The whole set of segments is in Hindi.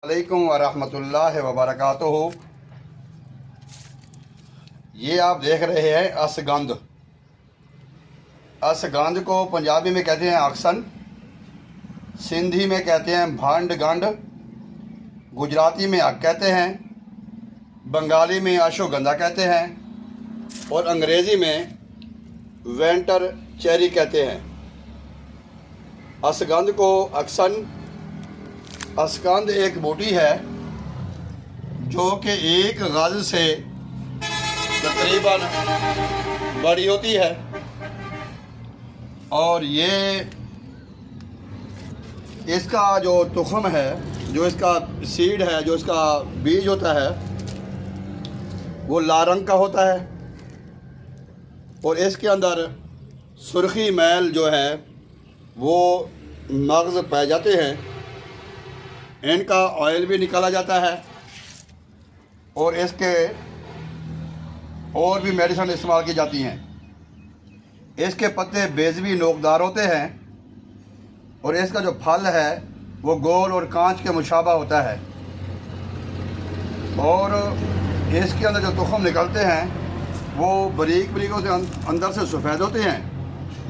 अलैकुम वरहमतुल्लाहि वबरकातुहू। ये आप देख रहे हैं असगंध। असगंध को पंजाबी में कहते हैं अक्सन, सिंधी में कहते हैं भांड गंड, गुजराती में अक कहते हैं, बंगाली में अश्वगंधा कहते हैं और अंग्रेज़ी में वेंटर चेरी कहते हैं। असगंध को असगंध एक बूटी है जो कि एक गज से तकरीबन बड़ी होती है और ये इसका जो तुख़म है, जो इसका सीड है, जो इसका बीज होता है वो लाल रंग का होता है और इसके अंदर सुर्खी मैल जो है वो मग़ज़ पाए जाते हैं। इनका ऑयल भी निकाला जाता है और इसके और भी मेडिसिन इस्तेमाल की जाती हैं। इसके पत्ते बेज़वी नोकदार होते हैं और इसका जो फल है वो गोल और कांच के मुशाबा होता है और इसके अंदर जो तुख़म निकलते हैं वो बारीक बारीकों से अंदर से सफ़ेद होते हैं।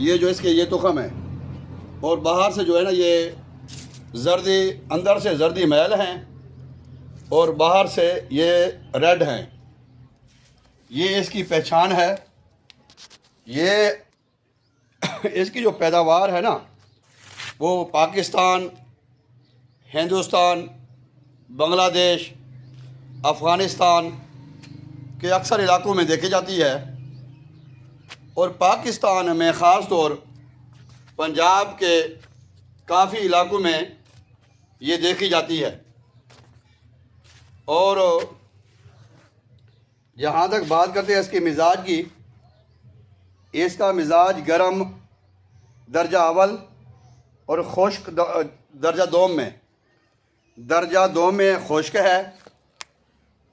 ये जो इसके ये तुख़म है और बाहर से जो है ना ये जर्दी, अंदर से जर्दी मैल हैं और बाहर से ये रेड हैं। ये इसकी पहचान है। ये इसकी जो पैदावार है ना वो पाकिस्तान, हिंदुस्तान, बांग्लादेश, अफ़गानिस्तान के अक्सर इलाक़ों में देखी जाती है और पाकिस्तान में ख़ास तौर पंजाब के काफ़ी इलाक़ों में ये देखी जाती है। और जहाँ तक बात करते हैं इसके मिजाज की, इसका मिजाज गर्म दर्जा अव्वल और खुश्क दर्जा दोम में, दर्जा दोम में खुश्क है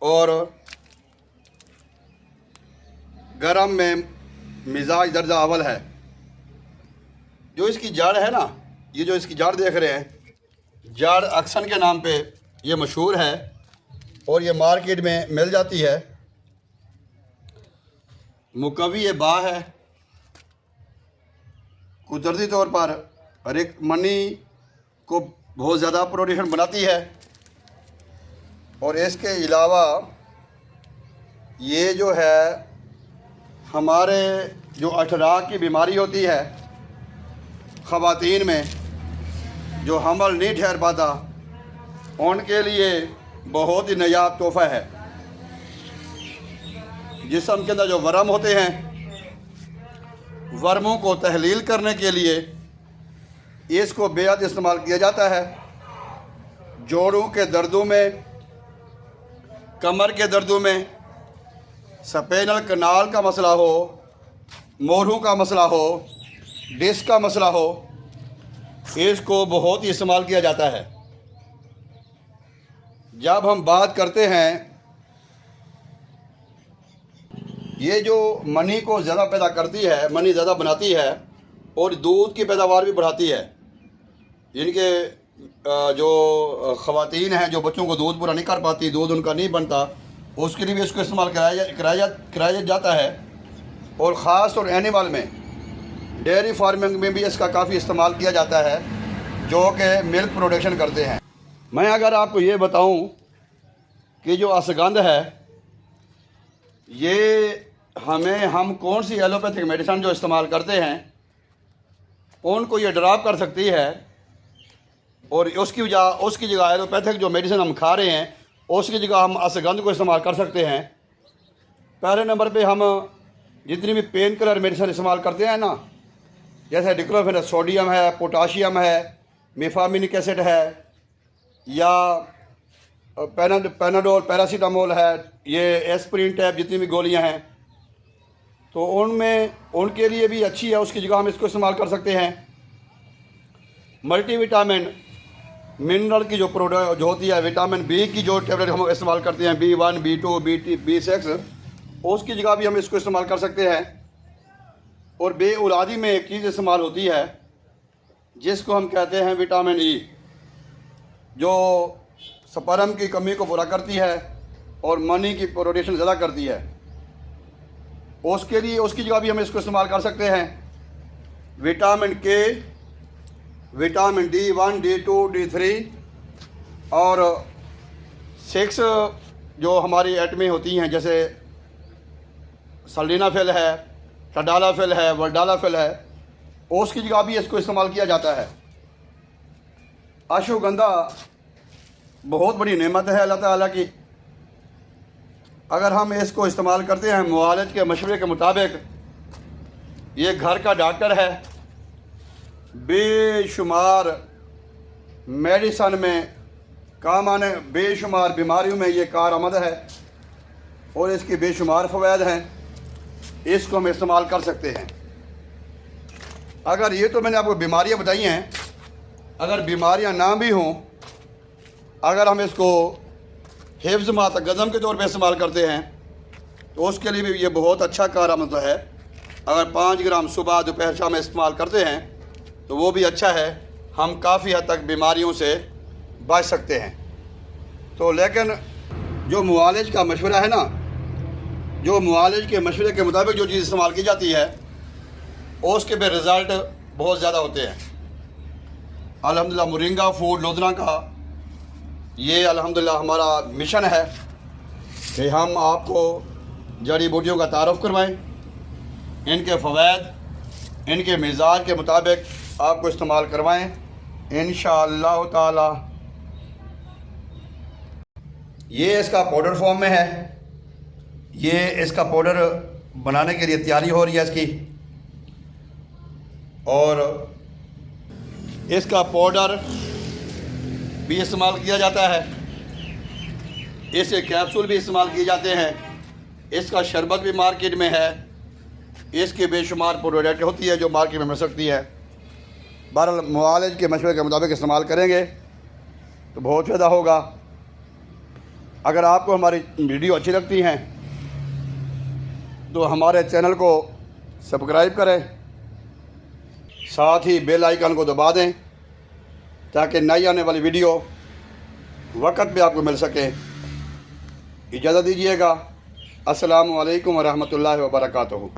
और गर्म में मिजाज दर्जा अव्वल है। जो इसकी जड़ है ना, ये जो इसकी जड़ देख रहे हैं, जड़ अक्सन के नाम पे ये मशहूर है और ये मार्केट में मिल जाती है। मुकवी बा है, कुदरती तौर पर रिक मनी को बहुत ज़्यादा प्रोटीन बनाती है और इसके अलावा ये जो है हमारे जो अठराक की बीमारी होती है ख़वातीन में, जो हमल नहीं ठहर पाता, उनके लिए बहुत ही नायाब तोहफ़ा है। जिस्म के अंदर जो वर्म होते हैं, वर्मों को तहलील करने के लिए इसको बेहद इस्तेमाल किया जाता है। जोड़ों के दर्दों में, कमर के दर्दों में, स्पाइनल कनाल का मसला हो, मोरों का मसला हो, डिस्क का मसला हो, इसको बहुत ही इस्तेमाल किया जाता है। जब हम बात करते हैं, ये जो मनी को ज़्यादा पैदा करती है, मनी ज़्यादा बनाती है और दूध की पैदावार भी बढ़ाती है। इनके जो ख़वातीन हैं जो बच्चों को दूध पूरा नहीं कर पाती, दूध उनका नहीं बनता, उसके लिए भी इसको इस्तेमाल कराया जाता है। और ख़ास तौर एनिमल में, डेयरी फार्मिंग में भी इसका काफ़ी इस्तेमाल किया जाता है जो कि मिल्क प्रोडक्शन करते हैं। मैं अगर आपको ये बताऊं कि जो असगंध है ये हम कौन सी एलोपैथिक मेडिसिन जो इस्तेमाल करते हैं उनको ये ड्रॉप कर सकती है और उसकी जगह एलोपैथिक जो मेडिसिन हम खा रहे हैं उसकी जगह हम असगंध को इस्तेमाल कर सकते हैं। पहले नंबर पे हम जितनी भी पेन किलर मेडिसिन इस्तेमाल करते हैं ना, जैसे डिक्लोफेनाक सोडियम है, पोटाशियम है, मेफामिनिक एसिड है या पैनाडोल, पैरासीटामोल है, ये एस्प्रिन टाइप जितनी भी गोलियां हैं, तो उनके लिए भी अच्छी है। उसकी जगह हम इसको इस्तेमाल कर सकते हैं। मल्टीविटामिन मिनरल की जो होती है, विटामिन बी की जो टेबलेट हम इस्तेमाल करते हैं, B1, B2, B6, उसकी जगह भी हम इसको इस्तेमाल कर सकते हैं। और बेऔलादी में एक चीज़ इस्तेमाल होती है जिसको हम कहते हैं विटामिन ई, जो स्पर्म की कमी को पूरा करती है और मनी की प्रोडक्शन ज़्यादा करती है। उसके लिए उसकी जगह भी हम इसको इस्तेमाल कर सकते हैं। विटामिन के, विटामिन D1, D2, D3 और 6 जो हमारी एटमें होती हैं, जैसे सल्डिनाफिल है, टडालाफिल है, वर्डालाफिल है, उसकी जगह भी इसको इस्तेमाल किया जाता है। अश्वगंधा बहुत बड़ी नेमत है अल्लाह ताला की। अगर हम इसको इस्तेमाल करते हैं मुआलिज के मशवरे के मुताबिक, ये घर का डॉक्टर है, बेशुमार मेडिसन में काम आने, बेशुमार बीमारियों में ये कारआमद है और इसकी बेशुमार फ़वाइद हैं। इसको हम इस्तेमाल कर सकते हैं। अगर ये तो मैंने आपको बीमारियां बताई हैं, अगर बीमारियां ना भी हों, अगर हम इसको हिफ्ज़ मातगज़म के तौर पे इस्तेमाल करते हैं तो उसके लिए भी ये बहुत अच्छा कारआमद है। अगर 5 ग्राम सुबह दोपहर शाम इस्तेमाल करते हैं तो वो भी अच्छा है, हम काफ़ी हद तक बीमारियों से बच सकते हैं। तो लेकिन जो मुआलिज का मशवरा है ना, जो मुआलिज के मशवरे के मुताबिक जो चीज़ इस्तेमाल की जाती है उसके भी रिज़ल्ट बहुत ज़्यादा होते हैं। अल्हम्दुलिल्लाह मोरिंगा फूड लुधियाना का ये अल्हम्दुलिल्लाह हमारा मिशन है कि हम आपको जड़ी बूटियों का तारुफ़ करवाएं, इनके फ़वाइद, इनके मिज़ाज के मुताबिक आपको इस्तेमाल करवाएं इंशाअल्लाह ताला। ये इसका पाउडर फॉर्म में है। ये इसका पाउडर बनाने के लिए तैयारी हो रही है इसकी, और इसका पाउडर भी इस्तेमाल किया जाता है, इसके कैप्सूल भी इस्तेमाल किए जाते हैं, इसका शरबत भी मार्केट में है, इसकी बेशुमार प्रोडक्ट होती है जो मार्केट में मिल सकती है। बहरहाल मुआलिज के मशवरे के मुताबिक इस्तेमाल करेंगे तो बहुत फ़ायदा होगा। अगर आपको हमारी वीडियो अच्छी लगती हैं तो हमारे चैनल को सब्सक्राइब करें, साथ ही बेल आइकन को दबा दें ताकि नई आने वाली वीडियो वक्त पे आपको मिल सके। इजाज़त दीजिएगा। अस्सलामु अलैकुम व रहमतुल्लाहि व बरकातुहू।